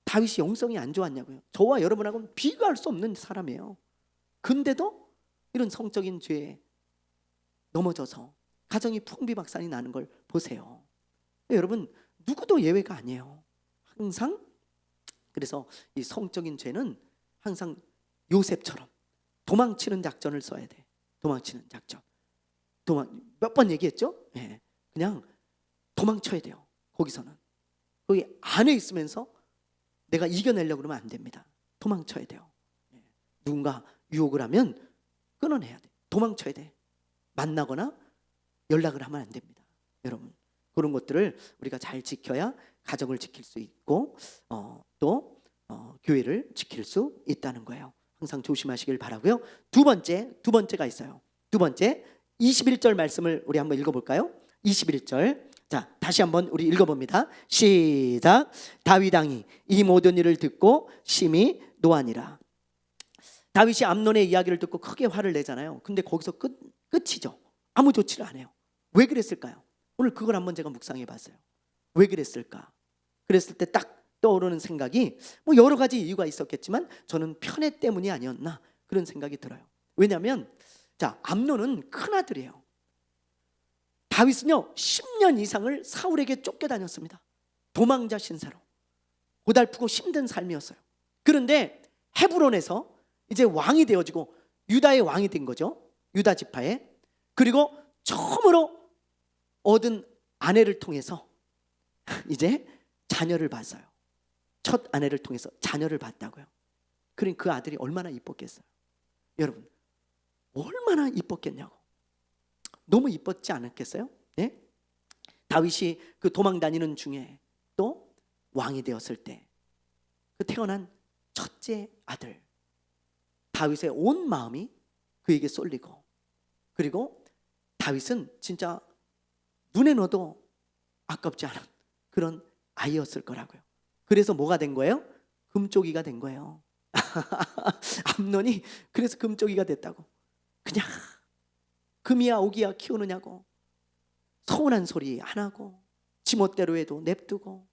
다윗이 영성이 안 좋았냐고요? 저와 여러분하고는 비교할 수 없는 사람이에요. 근데도 이런 성적인 죄에 넘어져서 가정이 풍비박산이 나는 걸 보세요. 여러분 누구도 예외가 아니에요. 항상. 그래서 이 성적인 죄는 항상 요셉처럼 도망치는 작전을 써야 돼. 도망치는 작전. 몇 번 얘기했죠? 예, 그냥 도망쳐야 돼요. 거기서는 거기 안에 있으면서 내가 이겨내려고 그러면 안 됩니다. 도망쳐야 돼요. 예, 누군가 유혹을 하면 끊어내야 돼. 도망쳐야 돼. 만나거나 연락을 하면 안 됩니다. 여러분 그런 것들을 우리가 잘 지켜야 가정을 지킬 수 있고 또 교회를 지킬 수 있다는 거예요. 항상 조심하시길 바라고요. 두 번째가 있어요. 두 번째 21절 말씀을 우리 한번 읽어볼까요? 21절. 자, 다시 한번 우리 읽어봅니다. 시작. 다윗 왕이 이 모든 일을 듣고 심히 노하니라. 다윗이 암논의 이야기를 듣고 크게 화를 내잖아요. 근데 거기서 끝이죠. 아무 조치를 안 해요. 왜 그랬을까요? 오늘 그걸 한번 제가 묵상해 봤어요. 왜 그랬을까? 그랬을 때 딱 떠오르는 생각이 뭐 여러 가지 이유가 있었겠지만 저는 편애 때문이 아니었나 그런 생각이 들어요. 왜냐하면 자, 암논은 큰아들이에요. 다윗은요 10년 이상을 사울에게 쫓겨다녔습니다. 도망자 신사로. 고달프고 힘든 삶이었어요. 그런데 헤브론에서 이제 왕이 되어지고 유다의 왕이 된 거죠. 유다 지파에. 그리고 처음으로 얻은 아내를 통해서 이제 자녀를 봤어요. 첫 아내를 통해서 자녀를 봤다고요. 그러니까 그 아들이 얼마나 이뻤겠어요. 여러분 얼마나 이뻤겠냐고. 너무 이뻤지 않았겠어요? 네? 다윗이 그 도망 다니는 중에 또 왕이 되었을 때 그 태어난 첫째 아들 다윗의 온 마음이 그에게 쏠리고, 그리고 다윗은 진짜 눈에 넣어도 아깝지 않은 그런 아이였을 거라고요. 그래서 뭐가 된 거예요? 금쪽이가 된 거예요. 암논이 그래서 금쪽이가 됐다고. 그냥 금이야 오기야 키우느냐고 서운한 소리 안 하고 지멋대로 해도 냅두고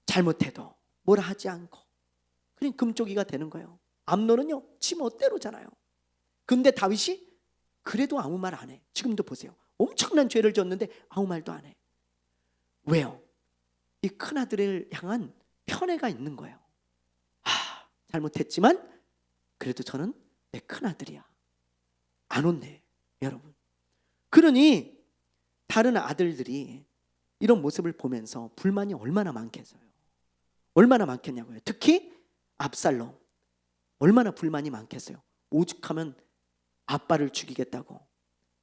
잘못해도 뭐라 하지 않고 그냥 금쪽이가 되는 거예요. 암논은요 지멋대로잖아요. 근데 다윗이 그래도 아무 말 안 해. 지금도 보세요. 엄청난 죄를 졌는데 아무 말도 안 해. 왜요? 이 큰아들을 향한 편애가 있는 거예요. 잘못했지만 그래도 저는 내 큰아들이야. 안 혼내 여러분. 그러니 다른 아들들이 이런 모습을 보면서 불만이 얼마나 많겠어요. 얼마나 많겠냐고요. 특히 압살롬 얼마나 불만이 많겠어요. 오죽하면 아빠를 죽이겠다고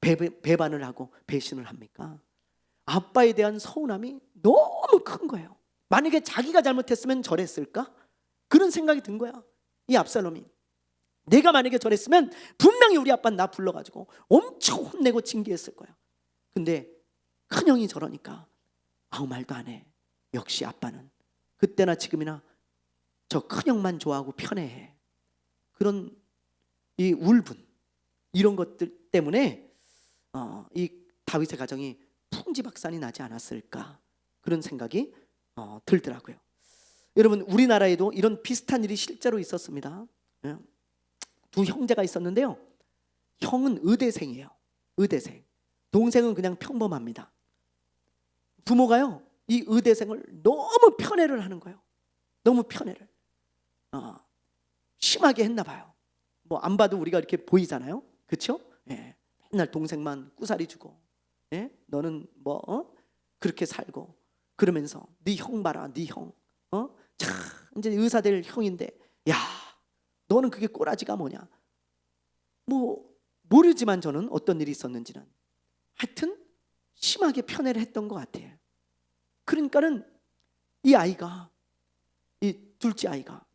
배반을 하고 배신을 합니까? 아빠에 대한 서운함이 너무 큰 거예요. 만약에 자기가 잘못했으면 저랬을까? 그런 생각이 든 거야. 이 압살롬이 내가 만약에 저랬으면 분명히 우리 아빠는 나 불러가지고 엄청 혼내고 징계했을 거야. 근데 큰형이 저러니까 아무 말도 안 해. 역시 아빠는 그때나 지금이나 저 큰형만 좋아하고 편애해. 그런 이 울분 이런 것들 때문에 이 다윗의 가정이 풍지박산이 나지 않았을까 그런 생각이 들더라고요. 여러분 우리나라에도 이런 비슷한 일이 실제로 있었습니다. 두 형제가 있었는데요. 형은 의대생이에요. 의대생. 동생은 그냥 평범합니다. 부모가요 이 의대생을 너무 편애를 하는 거예요. 너무 편애를 심하게 했나 봐요. 뭐 안 봐도 우리가 이렇게 보이잖아요. 그렇죠? 예. 맨날 동생만 꾸사리 주고, 예? 너는 뭐 그렇게 살고 그러면서 네 형 봐라, 네 형, 참 이제 의사 될 형인데, 야, 너는 그게 꼬라지가 뭐냐? 뭐 모르지만 저는 어떤 일이 있었는지는 하여튼 심하게 편애를 했던 것 같아요. 그러니까는 이 아이가, 이 둘째 아이가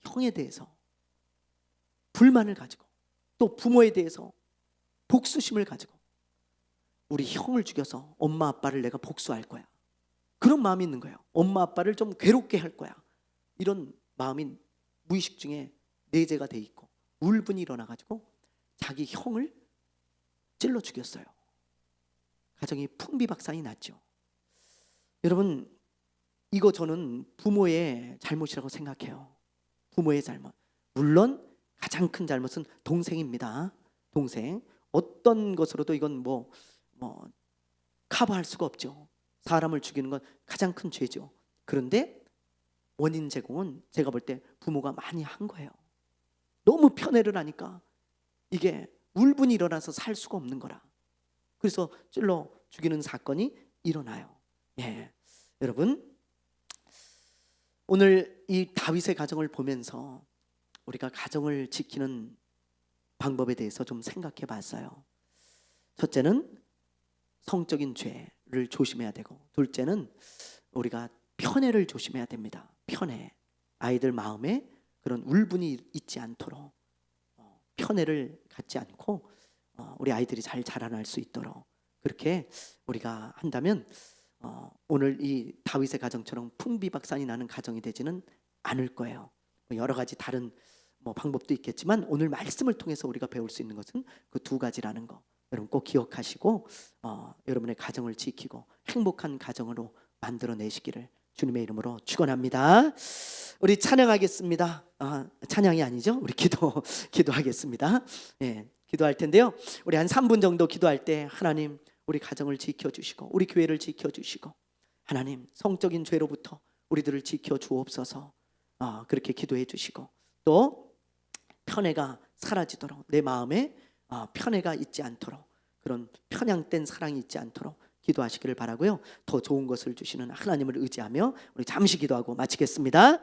형에 대해서 불만을 가지고 또 부모에 대해서 복수심을 가지고 우리 형을 죽여서 엄마 아빠를 내가 복수할 거야. 그런 마음이 있는 거예요. 엄마 아빠를 좀 괴롭게 할 거야. 이런 마음이 무의식 중에 내재가 돼 있고 울분이 일어나가지고 자기 형을 찔러 죽였어요. 가정이 풍비박산이 났죠. 여러분 이거 저는 부모의 잘못이라고 생각해요. 부모의 잘못. 물론 가장 큰 잘못은 동생입니다. 동생. 어떤 것으로도 이건 뭐 커버할 수가 없죠. 사람을 죽이는 건 가장 큰 죄죠. 그런데 원인 제공은 제가 볼 때 부모가 많이 한 거예요. 너무 편애를 하니까 이게 울분이 일어나서 살 수가 없는 거라. 그래서 찔러 죽이는 사건이 일어나요. 예, 여러분 오늘 이 다윗의 가정을 보면서 우리가 가정을 지키는 방법에 대해서 좀 생각해 봤어요. 첫째는 성적인 죄를 조심해야 되고, 둘째는 우리가 편애를 조심해야 됩니다. 편애. 아이들 마음에 그런 울분이 있지 않도록 편애를 갖지 않고 우리 아이들이 잘 자라날 수 있도록 그렇게 우리가 한다면 오늘 이 다윗의 가정처럼 풍비박산이 나는 가정이 되지는 않을 거예요. 여러 가지 다른 방법도 있겠지만 오늘 말씀을 통해서 우리가 배울 수 있는 것은 그 두 가지라는 거 여러분 꼭 기억하시고 여러분의 가정을 지키고 행복한 가정으로 만들어내시기를 주님의 이름으로 축원합니다. 우리 찬양하겠습니다. 찬양이 아니죠? 우리 기도하겠습니다. 예, 기도할 텐데요. 우리 한 3분 정도 기도할 때 하나님 우리 가정을 지켜주시고 우리 교회를 지켜주시고 하나님 성적인 죄로부터 우리들을 지켜주옵소서. 그렇게 기도해 주시고 또 편애가 사라지도록 내 마음에 편애가 있지 않도록 그런 편향된 사랑이 있지 않도록 기도하시기를 바라고요. 더 좋은 것을 주시는 하나님을 의지하며 우리 잠시 기도하고 마치겠습니다.